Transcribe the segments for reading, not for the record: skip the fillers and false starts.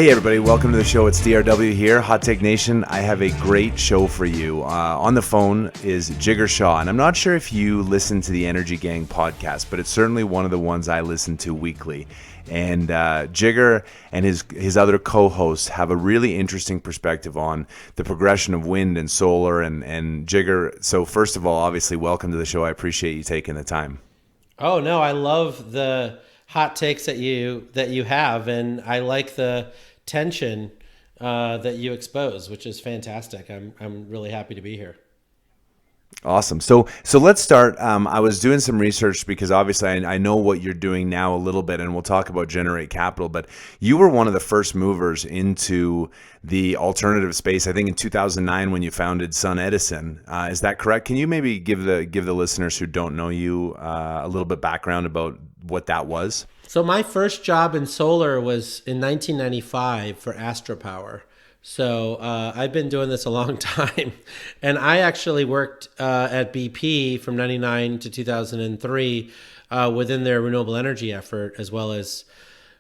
Hey everybody, welcome to the show. It's DRW here, Hot Take Nation. I have a great show for you. On the phone is Jigar Shah, and I'm not sure if you listen to the Energy Gang podcast, but it's certainly one of the ones I listen to weekly. And Jigar and his other co-hosts have a really interesting perspective on the progression of wind and solar. And Jigar, so first of all, obviously, welcome to the show. I appreciate you taking the time. Oh no, I love the hot takes that you have, and I like the tension that you expose, which is fantastic. I'm really happy to be here. Awesome. So let's start. I was doing some research because obviously I know what you're doing now a little bit, and we'll talk about Generate Capital, but you were one of the first movers into the alternative space, I think in 2009 when you founded SunEdison. Is that correct? Can you maybe give the listeners who don't know you a little bit background about what that was? So my first job in solar was in 1995 for Astra Power. So I've been doing this a long time, and I actually worked at BP from 99 to 2003 within their renewable energy effort, as well as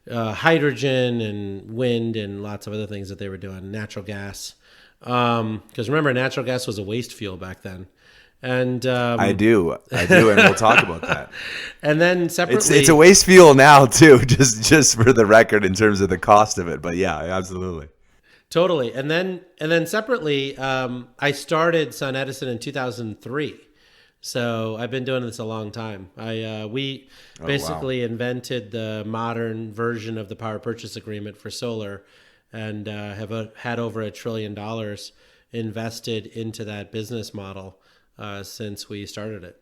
hydrogen and wind and lots of other things that they were doing, natural gas. Because remember, natural gas was a waste fuel back then. And I do, and we'll talk about that. And then separately, it's a waste fuel now too, just for the record in terms of the cost of it. But yeah, absolutely. Totally. And then separately, I started SunEdison in 2003. So I've been doing this a long time. We basically invented the modern version of the power purchase agreement for solar, and have had over $1 trillion invested into that business model since we started it.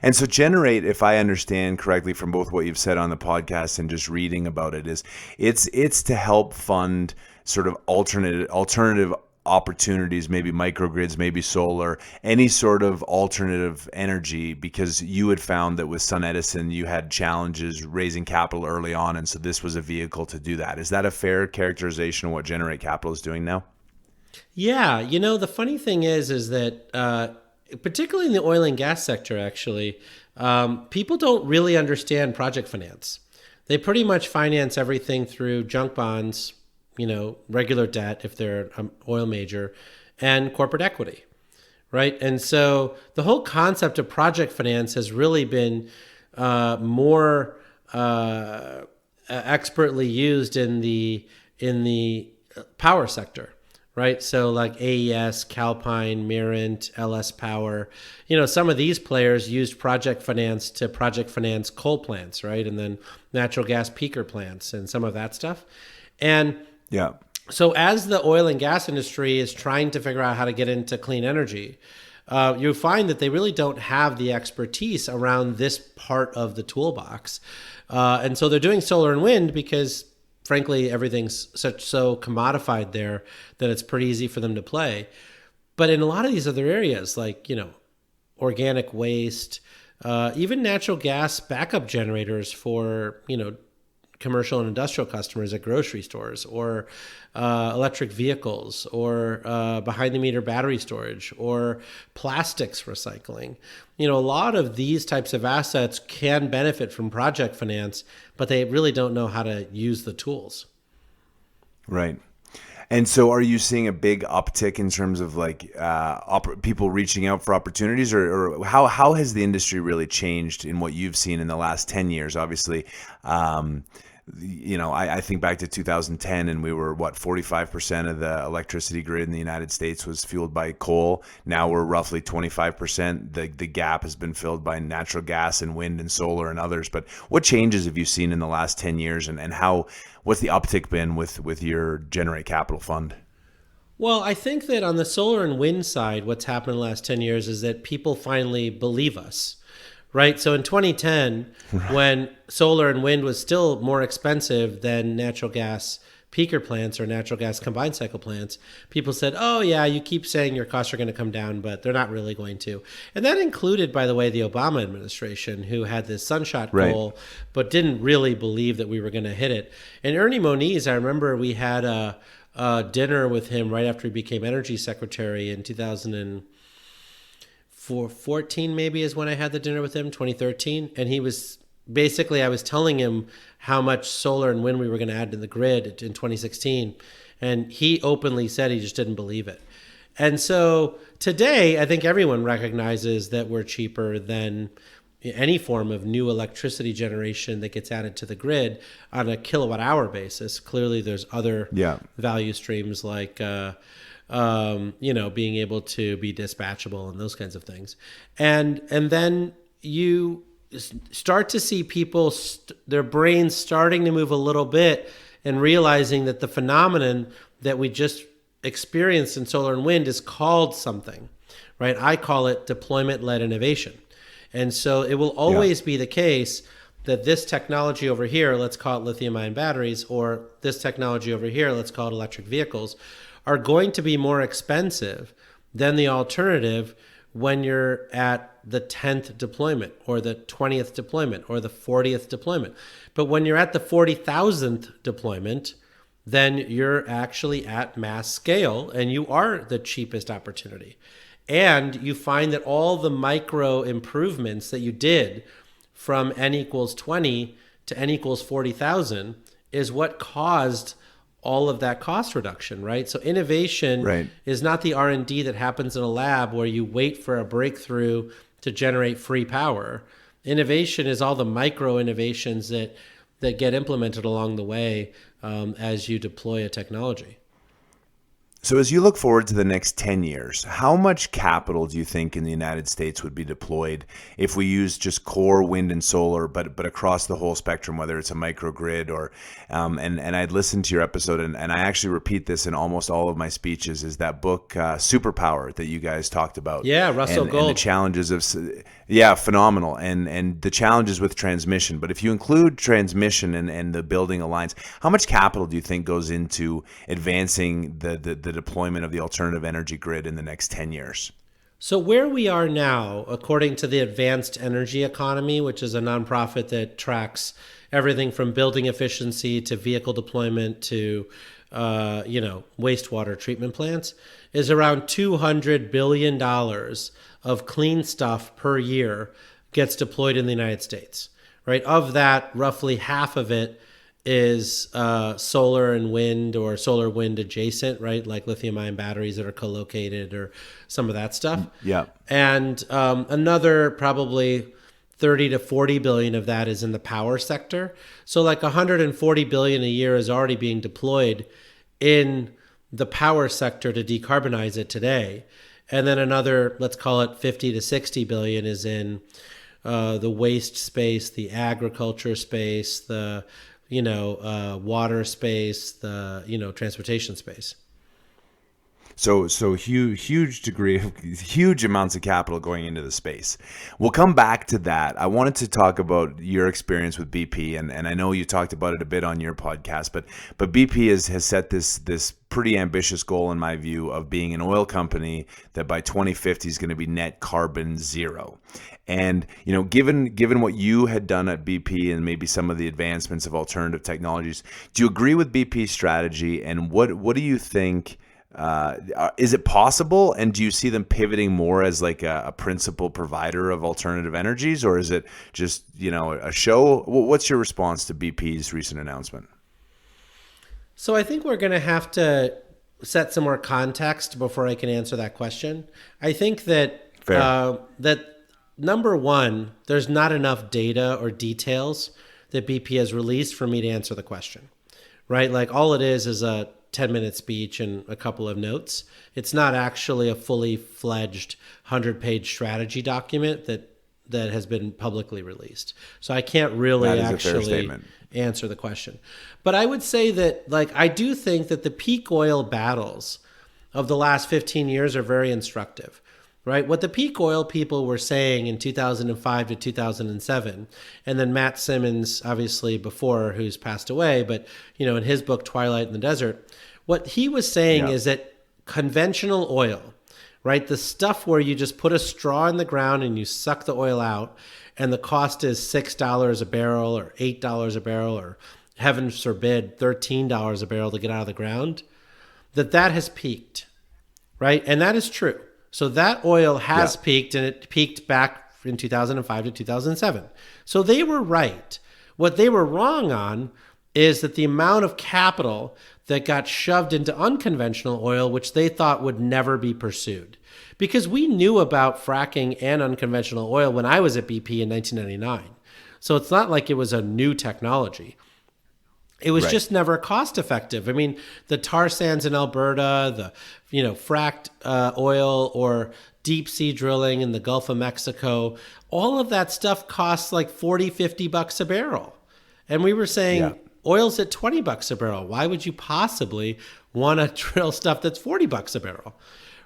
And so Generate, if I understand correctly from both what you've said on the podcast and just reading about it, is it's to help fund sort of alternative opportunities, maybe microgrids, maybe solar, any sort of alternative energy, because you had found that with SunEdison you had challenges raising capital early on, and so this was a vehicle to do that. Is that a fair characterization of what Generate Capital is doing now? Yeah, the funny thing is that particularly in the oil and gas sector, actually, people don't really understand project finance. They pretty much finance everything through junk bonds, regular debt if they're an oil major, and corporate equity, right? And so the whole concept of project finance has really been more expertly used in the power sector. Right. So like AES, Calpine, Mirant, LS Power, some of these players used project finance to project finance coal plants, right? And then natural gas peaker plants and some of that stuff. And yeah. So as the oil and gas industry is trying to figure out how to get into clean energy, you find that they really don't have the expertise around this part of the toolbox. And so they're doing solar and wind because frankly, everything's so commodified there that it's pretty easy for them to play. But in a lot of these other areas, like, organic waste, even natural gas backup generators for, commercial and industrial customers at grocery stores, or electric vehicles, or behind the meter battery storage, or plastics recycling. A lot of these types of assets can benefit from project finance, but they really don't know how to use the tools. Right. And so are you seeing a big uptick in terms of like people reaching out for opportunities, or how has the industry really changed in what you've seen in the last 10 years? Obviously, I think back to 2010 and we were 45% of the electricity grid in the United States was fueled by coal. Now we're roughly 25%. The gap has been filled by natural gas and wind and solar and others. But what changes have you seen in the last 10 years, and what's the uptick been with your Generate Capital fund? Well, I think that on the solar and wind side, what's happened in the last 10 years is that people finally believe us. Right. So in 2010, when solar and wind was still more expensive than natural gas peaker plants or natural gas combined cycle plants, people said, oh, yeah, you keep saying your costs are going to come down, but they're not really going to. And that included, by the way, the Obama administration, who had this sunshot goal, but didn't really believe that we were going to hit it. And Ernie Moniz, I remember we had a dinner with him right after he became energy secretary in 2014 maybe is when I had the dinner with him, 2013. And he was basically I was telling him how much solar and wind we were going to add to the grid in 2016. And he openly said he just didn't believe it. And so today, I think everyone recognizes that we're cheaper than any form of new electricity generation that gets added to the grid on a kilowatt hour basis. Clearly, there's other value streams like, being able to be dispatchable and those kinds of things. And then you start to see people, their brains starting to move a little bit and realizing that the phenomenon that we just experienced in solar and wind is called something, right? I call it deployment-led innovation. And so it will always be the case that this technology over here, let's call it lithium-ion batteries, or this technology over here, let's call it electric vehicles, are going to be more expensive than the alternative when you're at the 10th deployment or the 20th deployment or the 40th deployment. But when you're at the 40,000th deployment, then you're actually at mass scale and you are the cheapest opportunity. And you find that all the micro improvements that you did from n equals 20 to n equals 40,000 is what caused all of that cost reduction, right? So innovation is not the R&D that happens in a lab where you wait for a breakthrough to generate free power. Innovation is all the micro innovations that get implemented along the way as you deploy a technology. So as you look forward to the next 10 years, how much capital do you think in the United States would be deployed if we use just core wind and solar, but across the whole spectrum, whether it's a microgrid or, and I'd listened to your episode and I actually repeat this in almost all of my speeches, is that book, Superpower, that you guys talked about. Yeah, Russell Gold. And the challenges of, phenomenal. And the challenges with transmission. But if you include transmission and the building a lines, how much capital do you think goes into advancing the deployment of the alternative energy grid in the next 10 years? So where we are now, according to the Advanced Energy Economy, which is a nonprofit that tracks everything from building efficiency to vehicle deployment to wastewater treatment plants, is around $200 billion of clean stuff per year gets deployed in the United States, right? Of that, roughly half of it is solar and wind or solar wind adjacent, right? Like lithium-ion batteries that are co-located or some of that stuff. Yeah. And another probably 30 to 40 billion of that is in the power sector. So like 140 billion a year is already being deployed in the power sector to decarbonize it today. And then another, let's call it 50 to 60 billion is in the waste space, the agriculture space, the water space, the transportation space. So huge degree of huge amounts of capital going into the space. We'll come back to that. I wanted to talk about your experience with BP, and I know you talked about it a bit on your podcast, but BP has set this pretty ambitious goal in my view of being an oil company that by 2050 is going to be net carbon zero. And given what you had done at BP and maybe some of the advancements of alternative technologies, do you agree with BP's strategy? And what do you think? Is it possible? And do you see them pivoting more as like a principal provider of alternative energies, or is it just a show? What's your response to BP's recent announcement? So I think we're going to have to set some more context before I can answer that question. I think that that number one, there's not enough data or details that BP has released for me to answer the question, right? Like all it is a 10-minute speech and a couple of notes. It's not actually a fully fledged 100-page strategy document that has been publicly released. So I can't really actually answer the question. But I would say that I do think that the peak oil battles of the last 15 years are very instructive. Right? What the peak oil people were saying in 2005 to 2007, and then Matt Simmons, obviously before, who's passed away, but in his book Twilight in the Desert, what he was saying is that conventional oil, right, the stuff where you just put a straw in the ground and you suck the oil out, and the cost is $6 a barrel or $8 a barrel or heaven forbid $13 a barrel to get out of the ground, that has peaked, right? And that is true. So that oil has peaked, and it peaked back, in 2005 to 2007. So they were right. What they were wrong on is that the amount of capital that got shoved into unconventional oil, which they thought would never be pursued. Because we knew about fracking and unconventional oil when I was at BP in 1999. So it's not like it was a new technology. It was just never cost effective. I mean, the tar sands in Alberta, the fracked oil or deep sea drilling in the Gulf of Mexico, all of that stuff costs like 40, $50 a barrel. And we were saying oil's at $20 a barrel. Why would you possibly want to drill stuff that's $40 a barrel?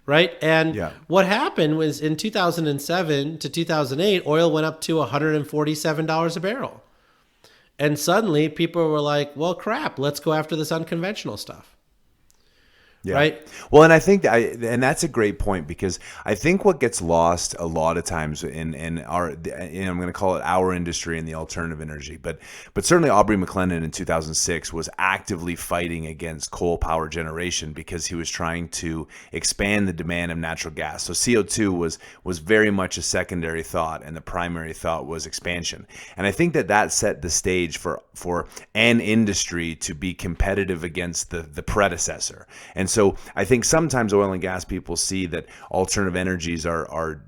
Right. And what happened was in 2007 to 2008, oil went up to $147 a barrel. And suddenly people were like, well, crap, let's go after this unconventional stuff. Yeah. Right. Well, and I think and that's a great point, because I think what gets lost a lot of times in our, I'm going to call it our industry in the alternative energy, but certainly Aubrey McLennan in 2006 was actively fighting against coal power generation because he was trying to expand the demand of natural gas. So CO2 was very much a secondary thought, and the primary thought was expansion. And I think that set the stage for an industry to be competitive against the predecessor. And so I think sometimes oil and gas people see that alternative energies are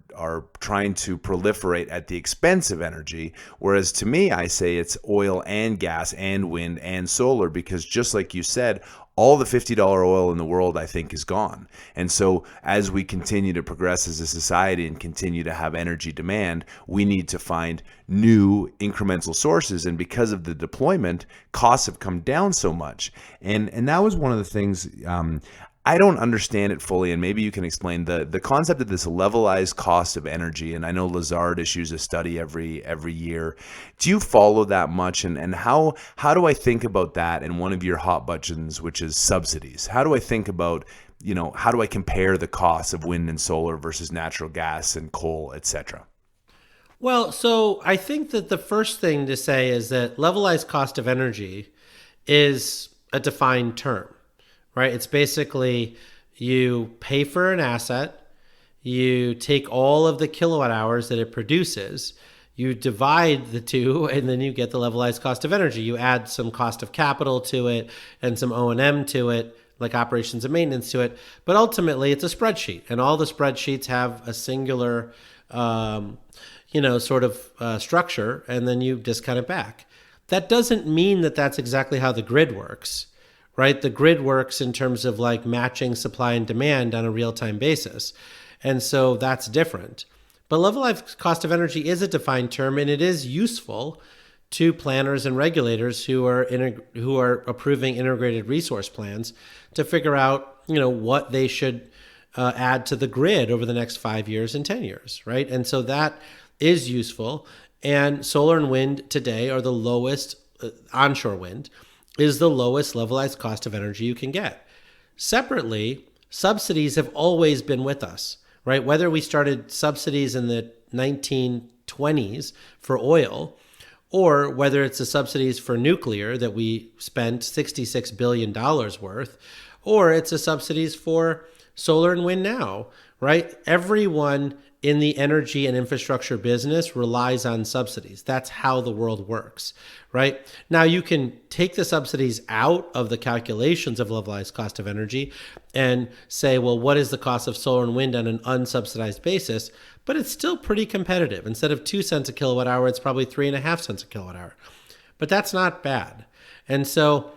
trying to proliferate at the expense of energy, whereas to me, I say it's oil and gas and wind and solar, because just like you said, all the $50 oil in the world, I think, is gone. And so as we continue to progress as a society and continue to have energy demand, we need to find new incremental sources. And because of the deployment, costs have come down so much. And that was one of the things I don't understand it fully, and maybe you can explain the concept of this levelized cost of energy. And I know Lazard issues a study every year. Do you follow that much? And how do I think about that in one of your hot buttons, which is subsidies? How do I think about, how do I compare the costs of wind and solar versus natural gas and coal, et cetera? Well, so I think that the first thing to say is that levelized cost of energy is a defined term. Right? It's basically you pay for an asset, you take all of the kilowatt hours that it produces, you divide the two, and then you get the levelized cost of energy. You add some cost of capital to it and some O&M to it, like operations and maintenance to it. But ultimately, it's a spreadsheet, and all the spreadsheets have a singular, structure, and then you discount it back. That doesn't mean that that's exactly how the grid works. Right? The grid works in terms of like matching supply and demand on a real-time basis. And so that's different. But levelized cost of energy is a defined term, and it is useful to planners and regulators who are approving integrated resource plans to figure out, what they should add to the grid over the next 5 years and 10 years, right? And so that is useful. And solar and wind today are the lowest, onshore wind is the lowest levelized cost of energy you can get. Separately, subsidies have always been with us, right? Whether we started subsidies in the 1920s for oil, or whether it's the subsidies for nuclear that we spent $66 billion worth, or it's the subsidies for solar and wind now, right? Everyone in the energy and infrastructure business relies on subsidies. That's how the world works, right? Now you can take the subsidies out of the calculations of levelized cost of energy and say, well, what is the cost of solar and wind on an unsubsidized basis? But it's still pretty competitive. Instead of 2 cents a kilowatt hour, it's probably 3.5 cents a kilowatt hour. But that's not bad. And so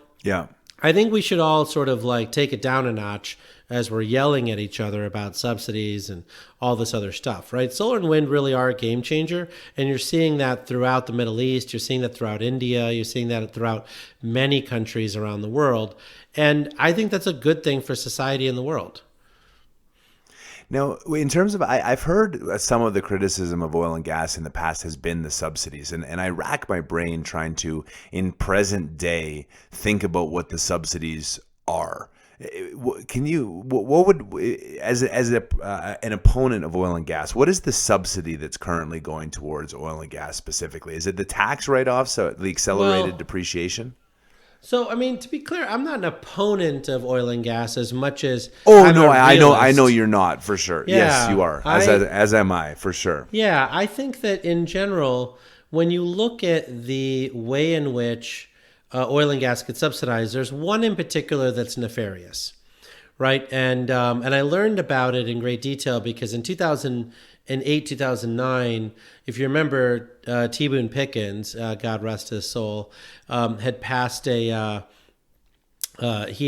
I think we should all sort of like take it down a notch as we're yelling at each other about subsidies and all this other stuff, right? Solar and wind really are a game changer. And you're seeing that throughout the Middle East. You're seeing that throughout India. You're seeing that throughout many countries around the world. And I think that's a good thing for society and the world. Now, in terms of, I've heard some of the criticism of oil and gas in the past has been the subsidies. And I rack my brain trying to, in present day, think about what the subsidies are. Can you, what would, as an opponent of oil and gas, what is the subsidy that's currently going towards oil and gas specifically? Is it the tax write-offs, so the accelerated depreciation? So, I mean, to be clear, I'm not an opponent of oil and gas as much as Oh I'm no, a I realist. know you're not for sure. Yes, Yeah, you are. As am I for sure. yeah, I think that in general, when you look at the way in which oil and gas get subsidized, there's one in particular that's nefarious, right? And I learned about it in great detail because in 2008, 2009, if you remember, T. Boone Pickens, God rest his soul, had passed he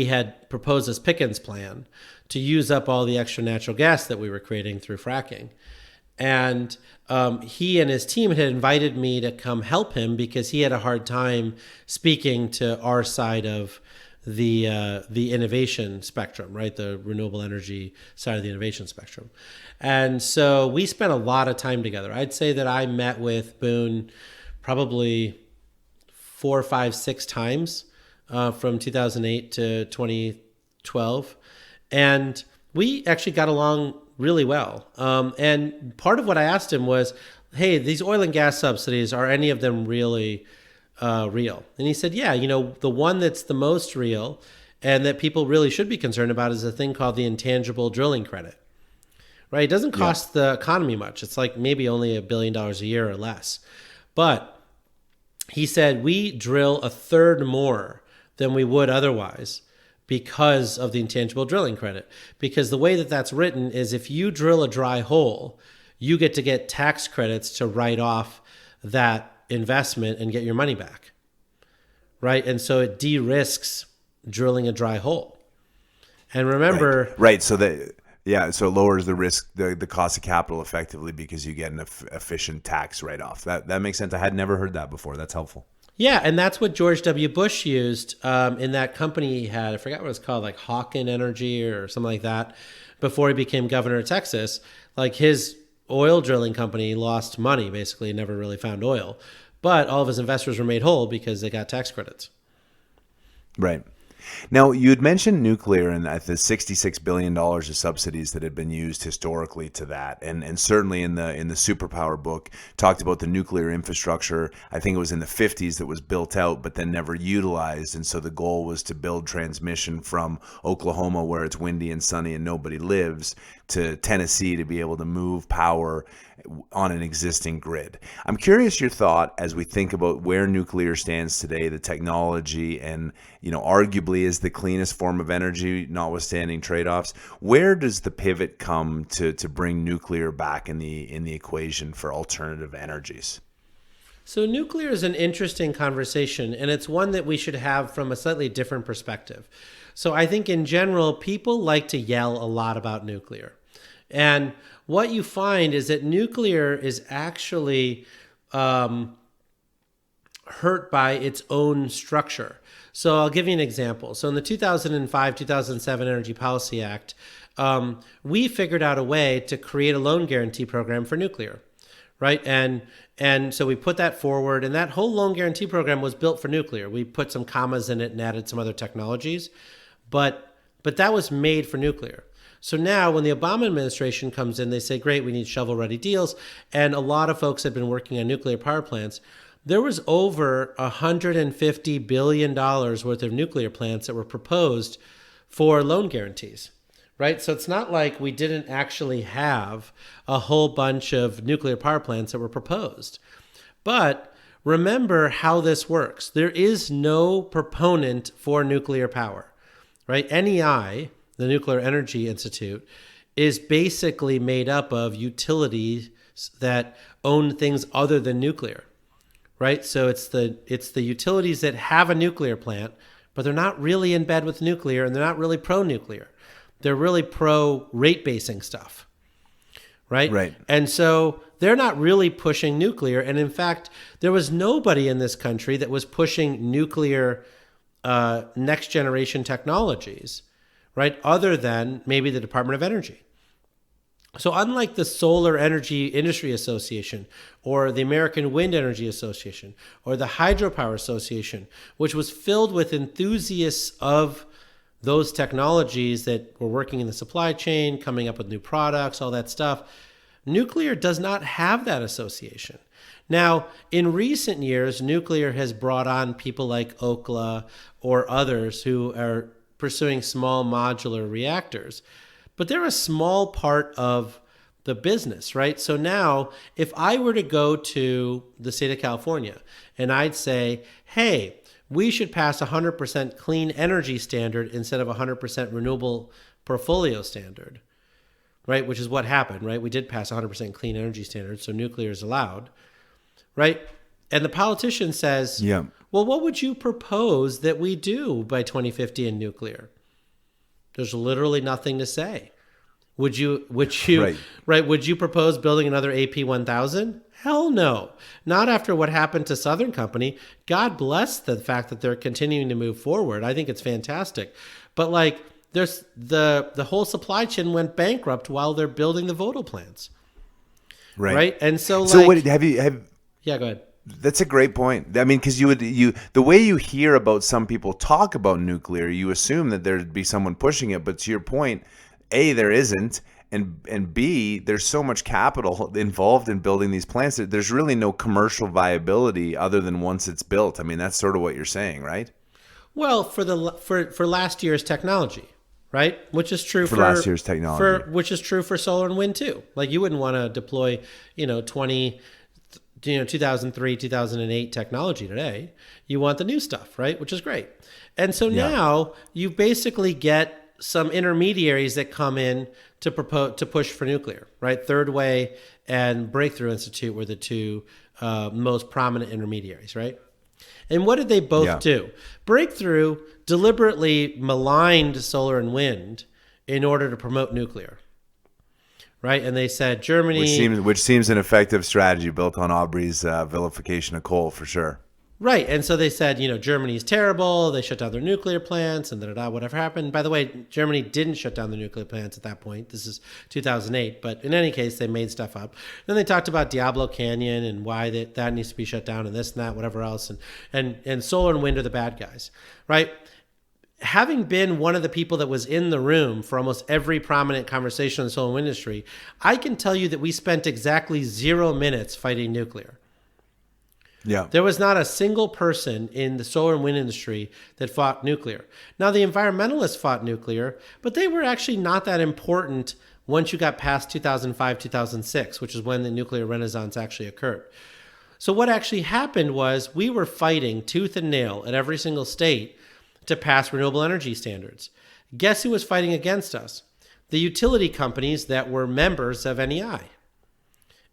had proposed this Pickens plan to use up all the extra natural gas that we were creating through fracking. And he and his team had invited me to come help him because he had a hard time speaking to our side of the innovation spectrum, right? The renewable energy side of the innovation spectrum. And so we spent a lot of time together. I'd say that I met with Boone probably 4, 5, 6 times from 2008 to 2012. And we actually got along really well. And part of what I asked him was, hey, these oil and gas subsidies, are any of them really real? And he said, yeah, the one that's the most real and that people really should be concerned about is a thing called the intangible drilling credit, right? It doesn't cost the economy much. It's like maybe only $1 billion a year or less. But he said, we drill a third more than we would otherwise because of the intangible drilling credit. Because the way that that's written is if you drill a dry hole, you get tax credits to write off that investment and get your money back, right? And so it de-risks drilling a dry hole. And remember... Right. So that... Yeah, so it lowers the risk, the cost of capital effectively because you get an efficient tax write-off. That makes sense. I had never heard that before. That's helpful. Yeah, and that's what George W. Bush used in that company he had. I forgot what it was called, like Hawken Energy or something like that, before he became governor of Texas. Like his oil drilling company lost money, basically, never really found oil. But all of his investors were made whole because they got tax credits. Right. Now, you had mentioned nuclear and the $66 billion of subsidies that had been used historically to that. And certainly in the superpower book, talked about the nuclear infrastructure. I think it was in the 50s that was built out, but then never utilized. And so the goal was to build transmission from Oklahoma, where it's windy and sunny and nobody lives, to Tennessee to be able to move power on an existing grid. I'm curious your thought as we think about where nuclear stands today, the technology, and arguably is the cleanest form of energy, notwithstanding trade-offs. Where does the pivot come to bring nuclear back in the equation for alternative energies? So nuclear is an interesting conversation, and it's one that we should have from a slightly different perspective. So I think in general, people like to yell a lot about nuclear. And what you find is that nuclear is actually hurt by its own structure. So I'll give you an example. So in the 2005-2007 Energy Policy Act, we figured out a way to create a loan guarantee program for nuclear, right? And so we put that forward, and that whole loan guarantee program was built for nuclear. We put some commas in it and added some other technologies, but that was made for nuclear. So now when the Obama administration comes in, they say, great, we need shovel-ready deals. And a lot of folks have been working on nuclear power plants. There was over $150 billion worth of nuclear plants that were proposed for loan guarantees, right? So it's not like we didn't actually have a whole bunch of nuclear power plants that were proposed. But remember how this works. There is no proponent for nuclear power, right? NEI, the Nuclear Energy Institute, is basically made up of utilities that own things other than nuclear, right? So it's the utilities that have a nuclear plant, but they're not really in bed with nuclear, and they're not really pro-nuclear. They're really pro-rate-basing stuff, right? Right. And so they're not really pushing nuclear. And in fact, there was nobody in this country that was pushing nuclear next-generation technologies, right, other than maybe the Department of Energy. So unlike the Solar Energy Industry Association or the American Wind Energy Association or the Hydropower Association, which was filled with enthusiasts of those technologies that were working in the supply chain, coming up with new products, all that stuff, nuclear does not have that association. Now, in recent years, nuclear has brought on people like Okla or others who are pursuing small modular reactors. But they're a small part of the business, right? So now, if I were to go to the state of California and I'd say, hey, we should pass 100% clean energy standard instead of 100% renewable portfolio standard, right? Which is what happened, right? We did pass 100% clean energy standard, so nuclear is allowed, right? And the politician says, Yeah. well, what would you propose that we do by 2050 in nuclear? There's literally nothing to say. Would you Right. Would you propose building another AP1000? Hell no. Not after what happened to Southern Company. God bless the fact that they're continuing to move forward. I think it's fantastic. But like there's the whole supply chain went bankrupt while they're building the Vodal plants. Right? And so what have yeah, go ahead. That's a great point. I mean, because the way you hear about some people talk about nuclear, you assume that there'd be someone pushing it. But to your point, A, there isn't, and B, there's so much capital involved in building these plants that there's really no commercial viability other than once it's built. I mean, that's sort of what you're saying, right? Well, for last year's technology, right? Which is true for last year's technology. which is true for solar and wind too. Like you wouldn't want to deploy, 2003, 2008 technology today. You want the new stuff, right? Which is great. And so now you basically get some intermediaries that come in to push for nuclear, right? Third Way and Breakthrough Institute were the two most prominent intermediaries, right? And what did they both do? Breakthrough deliberately maligned solar and wind in order to promote nuclear. Right, and they said Germany, which seems an effective strategy built on Aubrey's vilification of coal for sure. Right, and so they said, Germany's terrible. They shut down their nuclear plants, and whatever happened. By the way, Germany didn't shut down the nuclear plants at that point. This is 2008, but in any case, they made stuff up. Then they talked about Diablo Canyon and why that needs to be shut down, and this and that, whatever else, and solar and wind are the bad guys, right? Having been one of the people that was in the room for almost every prominent conversation in the solar and wind industry, I can tell you that we spent exactly 0 minutes fighting nuclear. Yeah. There was not a single person in the solar and wind industry that fought nuclear. Now, the environmentalists fought nuclear, but they were actually not that important once you got past 2005, 2006, which is when the nuclear renaissance actually occurred. So what actually happened was we were fighting tooth and nail at every single state to pass renewable energy standards. Guess who was fighting against us? The utility companies that were members of NEI.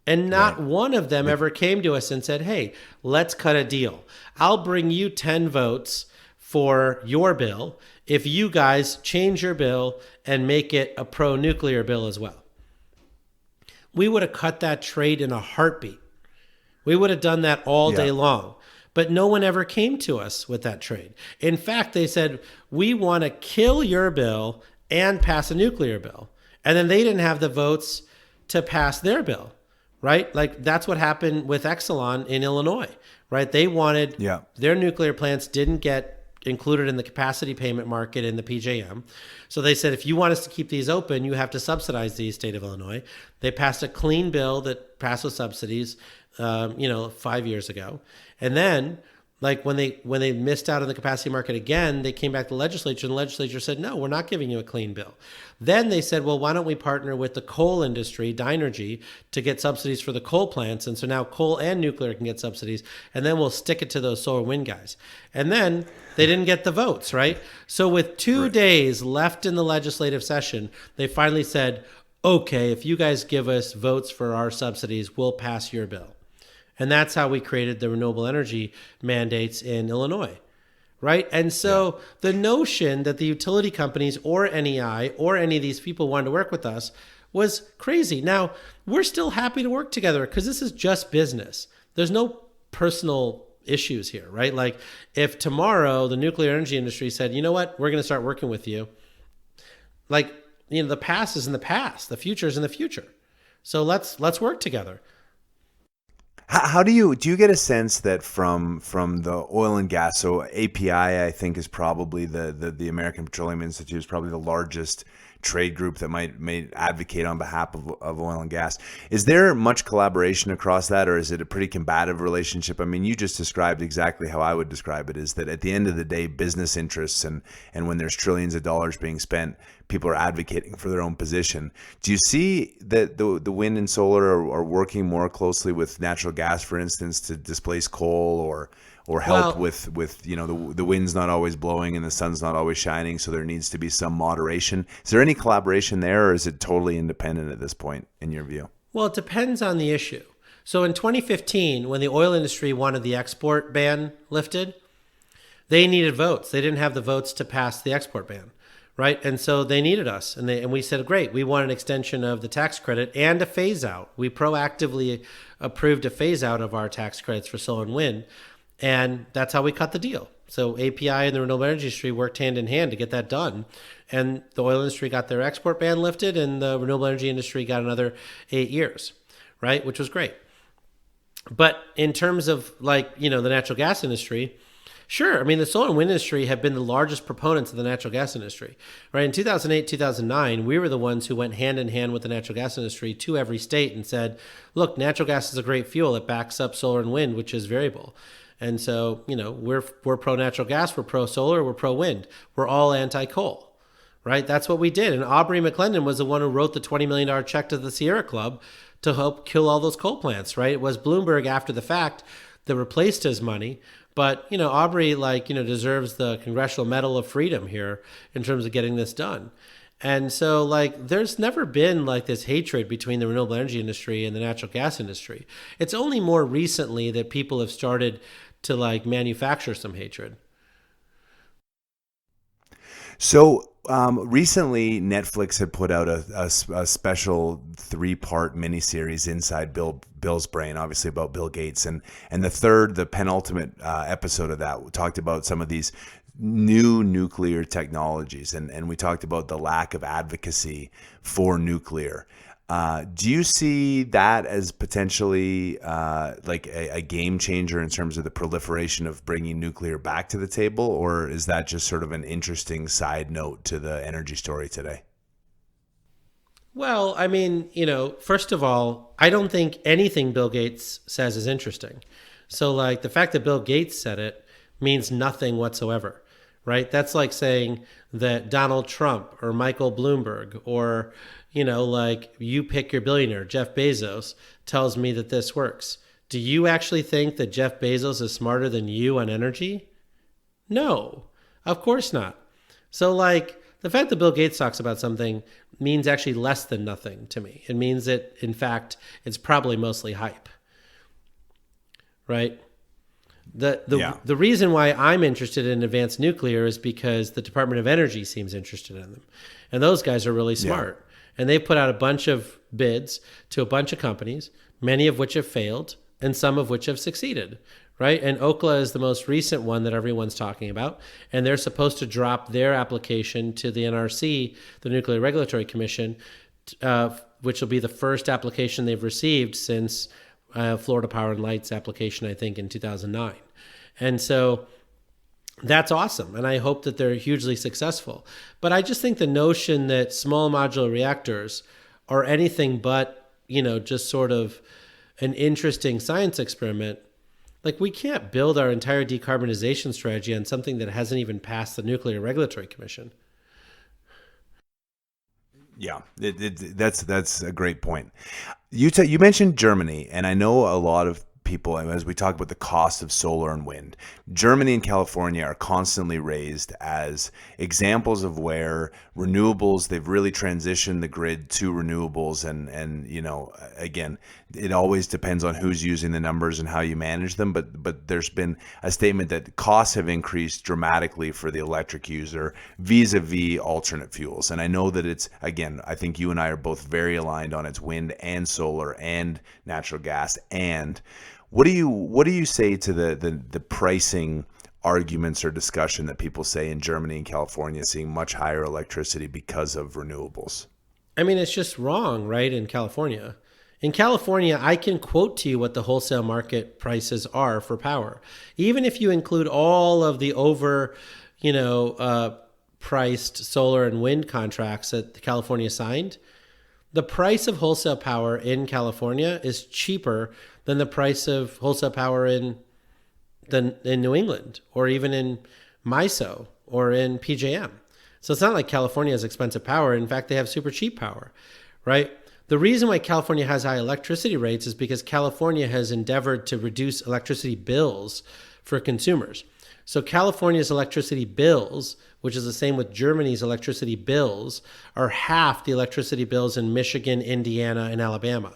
And not one of them ever came to us and said, hey, let's cut a deal. I'll bring you 10 votes for your bill if you guys change your bill and make it a pro-nuclear bill as well. We would have cut that trade in a heartbeat. We would have done that all day long. But no one ever came to us with that trade. In fact, they said, we want to kill your bill and pass a nuclear bill. And then they didn't have the votes to pass their bill, right? Like that's what happened with Exelon in Illinois, right? They wanted their nuclear plants didn't get included in the capacity payment market in the PJM. So they said, if you want us to keep these open, you have to subsidize these, state of Illinois. They passed a clean bill that passed with subsidies, 5 years ago. And then like when they missed out on the capacity market again, they came back to the legislature and the legislature said, no, we're not giving you a clean bill. Then they said, well, why don't we partner with the coal industry, Dynergy, to get subsidies for the coal plants? And so now coal and nuclear can get subsidies, and then we'll stick it to those solar wind guys. And then they didn't get the votes, right? So with 2 days left in the legislative session, they finally said, okay, if you guys give us votes for our subsidies, we'll pass your bill. And that's how we created the renewable energy mandates in Illinois, right? And so the notion that the utility companies or NEI or any of these people wanted to work with us was crazy. Now, we're still happy to work together because this is just business. There's no personal issues here, right? Like if tomorrow the nuclear energy industry said, you know what, we're going to start working with you. Like, the past is in the past. The future is in the future. So let's work together. How do you get a sense that from the oil and gas? So API, I think, is probably the American Petroleum Institute is probably the largest trade group that may advocate on behalf of oil and gas. Is there much collaboration across that, or is it a pretty combative relationship? I mean, you just described exactly how I would describe it, is that at the end of the day, business interests and when there's trillions of dollars being spent, people are advocating for their own position. Do you see that the wind and solar are working more closely with natural gas, for instance, to displace coal or help with the wind's not always blowing and the sun's not always shining, so there needs to be some moderation? Is there any collaboration there, or is it totally independent at this point in your view? Well, it depends on the issue. So in 2015, when the oil industry wanted the export ban lifted, they needed votes. They didn't have the votes to pass the export ban, right? And so they needed us, and we said, great, we want an extension of the tax credit and a phase out. We proactively approved a phase out of our tax credits for solar and wind, and that's how we cut the deal. So API and the renewable energy industry worked hand in hand to get that done. And the oil industry got their export ban lifted, and the renewable energy industry got another 8 years, right? Which was great. But in terms of the natural gas industry, sure. I mean, the solar and wind industry have been the largest proponents of the natural gas industry, right? In 2008, 2009, we were the ones who went hand in hand with the natural gas industry to every state and said, look, natural gas is a great fuel. It backs up solar and wind, which is variable. And so, we're pro natural gas, we're pro solar, we're pro wind. We're all anti-coal, right? That's what we did. And Aubrey McClendon was the one who wrote the $20 million check to the Sierra Club to help kill all those coal plants, right? It was Bloomberg after the fact that replaced his money. But, Aubrey, deserves the Congressional Medal of Freedom here in terms of getting this done. And so, there's never been this hatred between the renewable energy industry and the natural gas industry. It's only more recently that people have started to manufacture some hatred. So recently, Netflix had put out a special 3-part miniseries inside Bill's brain, obviously about Bill Gates, and the penultimate episode of that talked about some of these new nuclear technologies, and we talked about the lack of advocacy for nuclear. Do you see that as potentially a game changer in terms of the proliferation of bringing nuclear back to the table, or is that just sort of an interesting side note to the energy story today? Well, I mean, first of all, I don't think anything Bill Gates says is interesting. So the fact that Bill Gates said it means nothing whatsoever, right? That's like saying that Donald Trump or Michael Bloomberg or you pick your billionaire, Jeff Bezos, tells me that this works. Do you actually think that Jeff Bezos is smarter than you on energy? No, of course not. So the fact that Bill Gates talks about something means actually less than nothing to me. It means that, in fact, it's probably mostly hype, right? The reason why I'm interested in advanced nuclear is because the Department of Energy seems interested in them. And those guys are really smart. Yeah. And they've put out a bunch of bids to a bunch of companies, many of which have failed and some of which have succeeded, right? And Okla is the most recent one that everyone's talking about. And they're supposed to drop their application to the NRC, the Nuclear Regulatory Commission, which will be the first application they've received since Florida Power and Light's application, I think, in 2009. And so that's awesome. And I hope that they're hugely successful. But I just think the notion that small modular reactors are anything but, just sort of an interesting science experiment, we can't build our entire decarbonization strategy on something that hasn't even passed the Nuclear Regulatory Commission. Yeah, that's a great point. You mentioned Germany, and I know a lot of people, as we talk about the cost of solar and wind, Germany and California are constantly raised as examples of where renewables, they've really transitioned the grid to renewables. And again, it always depends on who's using the numbers and how you manage them. But there's been a statement that costs have increased dramatically for the electric user vis-a-vis alternate fuels. And I know that it's, again, I think you and I are both very aligned on it's wind and solar and natural gas. And what do you say to the pricing arguments or discussion that people say in Germany and California seeing much higher electricity because of renewables? I mean, it's just wrong, right? In California, In California, I can quote to you what the wholesale market prices are for power. Even if you include all of the priced solar and wind contracts that California signed, the price of wholesale power in California is cheaper than the price of wholesale power in New England or even in MISO or in PJM. So it's not like California has expensive power. In fact, they have super cheap power, right? The reason why California has high electricity rates is because California has endeavored to reduce electricity bills for consumers. So California's electricity bills, which is the same with Germany's electricity bills, are half the electricity bills in Michigan, Indiana, and Alabama.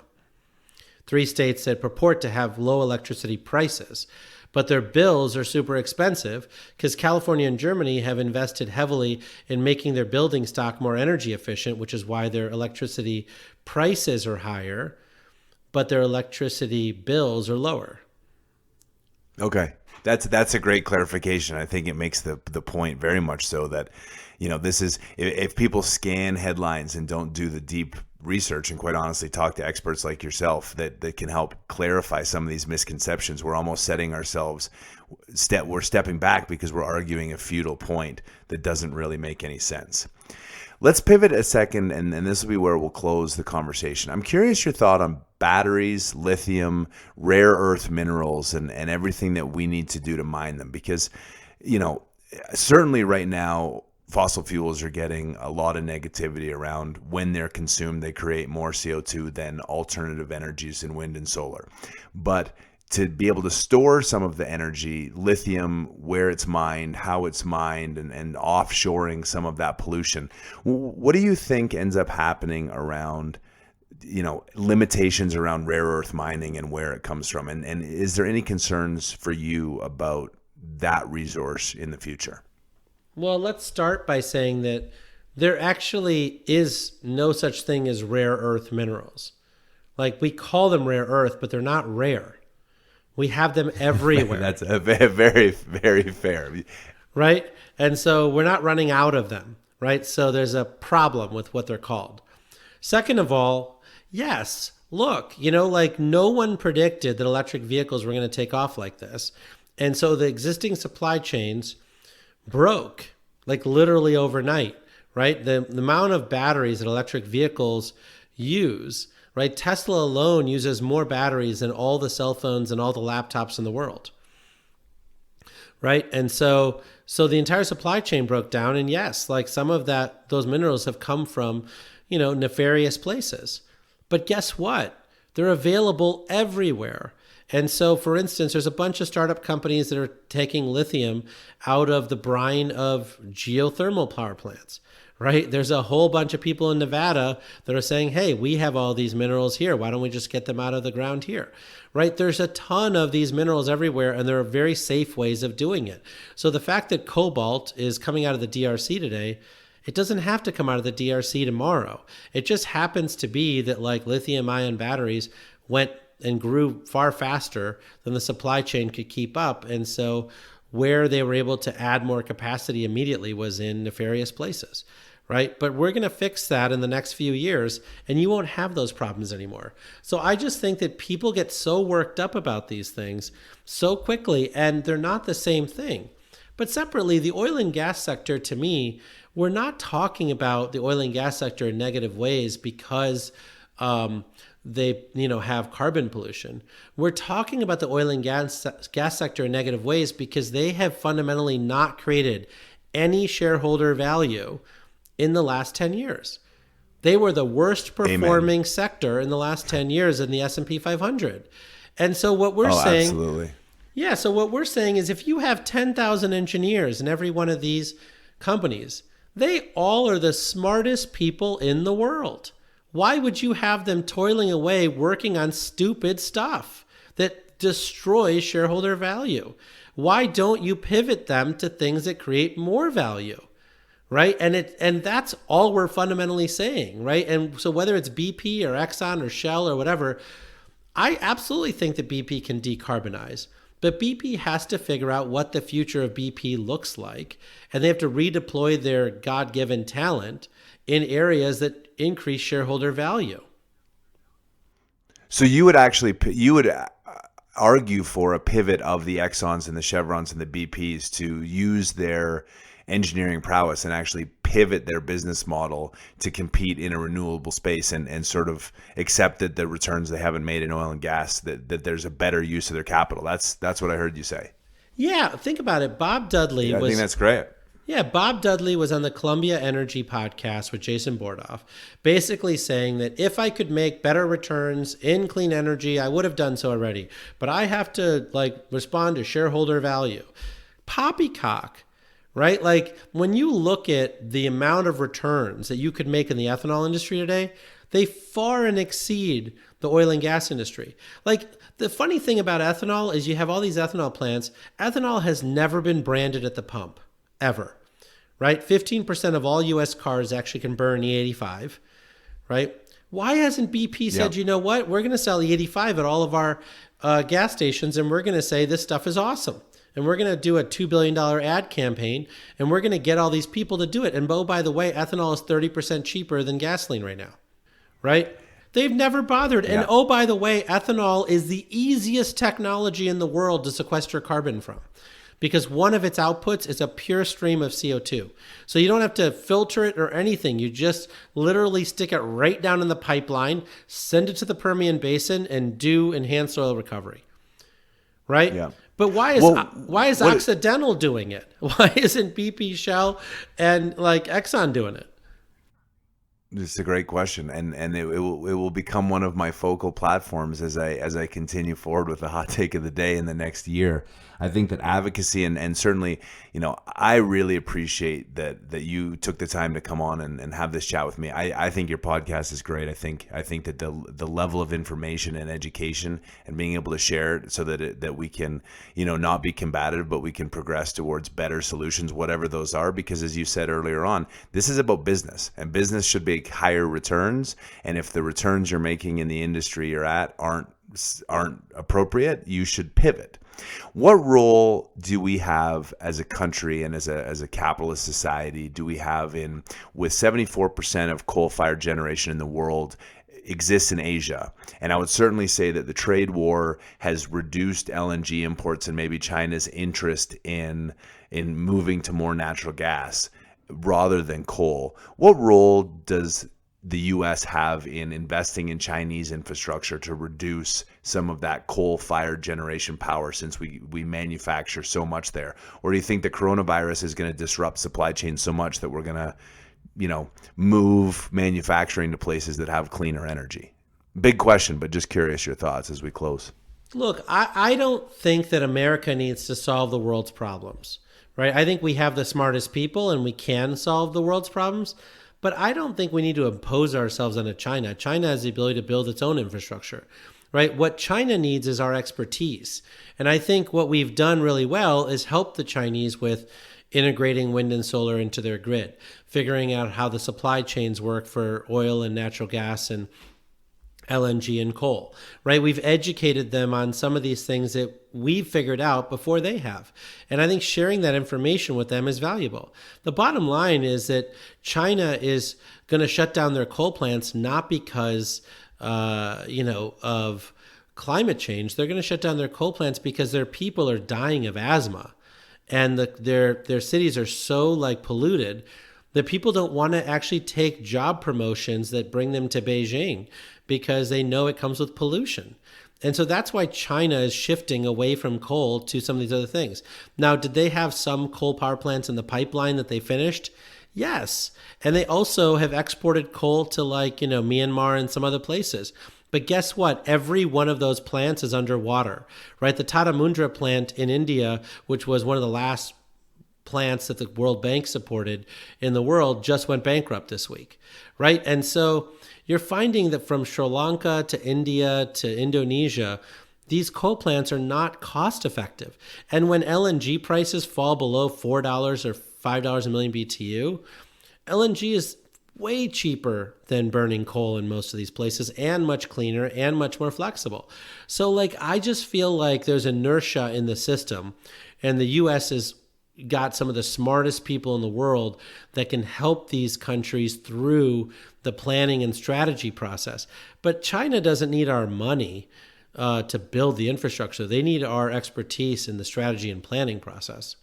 3 states that purport to have low electricity prices. But their bills are super expensive because California and Germany have invested heavily in making their building stock more energy efficient, which is why their electricity prices are higher, but their electricity bills are lower. Okay. That's a great clarification. I think it makes the point very much so that, this is, if people scan headlines and don't do the deep research and quite honestly talk to experts like yourself that can help clarify some of these misconceptions, we're almost setting ourselves, we're stepping back because we're arguing a futile point that doesn't really make any sense. Let's pivot a second, and this will be where we'll close the conversation. I'm curious your thought on batteries, lithium, rare earth minerals, and everything that we need to do to mine them. Because, certainly right now, fossil fuels are getting a lot of negativity around when they're consumed. They create more CO2 than alternative energies in wind and solar. But to be able to store some of the energy, lithium, where it's mined, how it's mined, and offshoring some of that pollution, what do you think ends up happening around, limitations around rare earth mining and where it comes from? And is there any concerns for you about that resource in the future? Well, let's start by saying that there actually is no such thing as rare earth minerals. Like, we call them rare earth, but they're not rare. We have them everywhere. That's a very, very fair. Right? And so we're not running out of them, right? So there's a problem with what they're called. Second of all, yes, look, no one predicted that electric vehicles were going to take off like this. And so the existing supply chains broke, like literally overnight, right? The amount of batteries that electric vehicles use, right? Tesla alone uses more batteries than all the cell phones and all the laptops in the world, right? And so the entire supply chain broke down. And yes, like some of those minerals have come from, nefarious places. But guess what? They're available everywhere. And so, for instance, there's a bunch of startup companies that are taking lithium out of the brine of geothermal power plants, right? There's a whole bunch of people in Nevada that are saying, hey, we have all these minerals here. Why don't we just get them out of the ground here, right? There's a ton of these minerals everywhere, and there are very safe ways of doing it. So the fact that cobalt is coming out of the DRC today, it doesn't have to come out of the DRC tomorrow. It just happens to be that like lithium ion batteries went and grew far faster than the supply chain could keep up. And so where they were able to add more capacity immediately was in nefarious places, right? But we're going to fix that in the next few years, and you won't have those problems anymore. So I just think that people get so worked up about these things so quickly, and they're not the same thing. But separately, the oil and gas sector, to me, we're not talking about the oil and gas sector in negative ways because they have carbon pollution. We're talking about the oil and gas sector in negative ways because they have fundamentally not created any shareholder value in the last 10 years. They were the worst performing sector in the last 10 years in the S&P 500. And so what we're saying, absolutely. Yeah, so what we're saying is if you have 10,000 engineers in every one of these companies, they all are the smartest people in the world. Why would you have them toiling away working on stupid stuff that destroys shareholder value? Why don't you pivot them to things that create more value? Right? And that's all we're fundamentally saying, right? And so whether it's BP or Exxon or Shell or whatever, I absolutely think that BP can decarbonize. But BP has to figure out what the future of BP looks like. And they have to redeploy their God-given talent in areas that increase shareholder value. So you would argue for a pivot of the Exxons and the Chevrons and the BPs to use their engineering prowess and actually pivot their business model to compete in a renewable space and sort of accept that the returns they haven't made in oil and gas, that there's a better use of their capital. That's what I heard you say. Yeah, think about it. Bob Dudley I think that's great. Yeah, Bob Dudley was on the Columbia Energy podcast with Jason Bordoff, basically saying that if I could make better returns in clean energy, I would have done so already. But I have to respond to shareholder value. Poppycock, right? Like when you look at the amount of returns that you could make in the ethanol industry today, they far and exceed the oil and gas industry. Like the funny thing about ethanol is you have all these ethanol plants. Ethanol has never been branded at the pump, ever. Right? 15% of all U.S. cars actually can burn E85, right? Why hasn't BP said, you know what, we're going to sell E85 at all of our gas stations, and we're going to say this stuff is awesome. And we're going to do a $2 billion ad campaign, and we're going to get all these people to do it. And oh, by the way, ethanol is 30% cheaper than gasoline right now, right? They've never bothered. And oh, by the way, ethanol is the easiest technology in the world to sequester carbon from, because one of its outputs is a pure stream of CO2. So you don't have to filter it or anything. You just literally stick it right down in the pipeline, send it to the Permian Basin, and do enhanced oil recovery. Right? Yeah. But why is Occidental doing it? Why isn't BP, Shell, and Exxon doing it? It's a great question, and it will become one of my focal platforms as I continue forward with the hot take of the day in the next year. I think that advocacy and certainly, I really appreciate that you took the time to come on and have this chat with me. I think your podcast is great. I think that the level of information and education and being able to share it so that we can, not be combative, but we can progress towards better solutions, whatever those are. Because as you said earlier on, this is about business, and business should make higher returns. And if the returns you're making in the industry you're at aren't appropriate, you should pivot. What role do we have as a country and as a capitalist society do we have with 74% of coal-fired generation in the world exists in Asia? And I would certainly say that the trade war has reduced LNG imports and maybe China's interest in moving to more natural gas rather than coal. What role does the U.S. have in investing in Chinese infrastructure to reduce some of that coal-fired generation power, since we manufacture so much there? Or do you think the coronavirus is going to disrupt supply chains so much that we're going to, move manufacturing to places that have cleaner energy? Big question, but just curious your thoughts as we close. Look, I don't think that America needs to solve the world's problems, right? I think we have the smartest people and we can solve the world's problems. But I don't think we need to impose ourselves onto China. China has the ability to build its own infrastructure, right? What China needs is our expertise. And I think what we've done really well is help the Chinese with integrating wind and solar into their grid, figuring out how the supply chains work for oil and natural gas and LNG and coal, right? We've educated them on some of these things that we've figured out before they have. And I think sharing that information with them is valuable. The bottom line is that China is going to shut down their coal plants, not because, of climate change. They're going to shut down their coal plants because their people are dying of asthma. And their cities are so polluted that people don't want to actually take job promotions that bring them to Beijing because they know it comes with pollution. And so that's why China is shifting away from coal to some of these other things. Now, did they have some coal power plants in the pipeline that they finished? Yes. And they also have exported coal to Myanmar and some other places. But guess what? Every one of those plants is underwater, right? The Tata Mundra plant in India, which was one of the last plants that the World Bank supported in the world, just went bankrupt this week, right? And so you're finding that from Sri Lanka to India to Indonesia, these coal plants are not cost effective. And when LNG prices fall below $4 or $5 a million BTU, LNG is way cheaper than burning coal in most of these places, and much cleaner and much more flexible. So I just feel like there's inertia in the system, and the US is got some of the smartest people in the world that can help these countries through the planning and strategy process. But China doesn't need our money to build the infrastructure. They need our expertise in the strategy and planning process.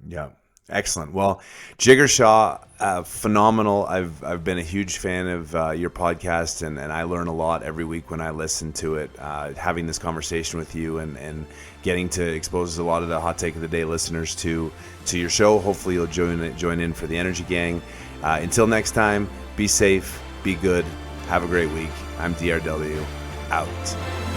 Yeah. Excellent. Well, Jigar Shah, phenomenal. I've been a huge fan of your podcast, and I learn a lot every week when I listen to it. Having this conversation with you and getting to expose a lot of the Hot Take of the Day listeners to your show. Hopefully you'll join in for the Energy Gang. Until next time, be safe, be good, have a great week. I'm DRW, out.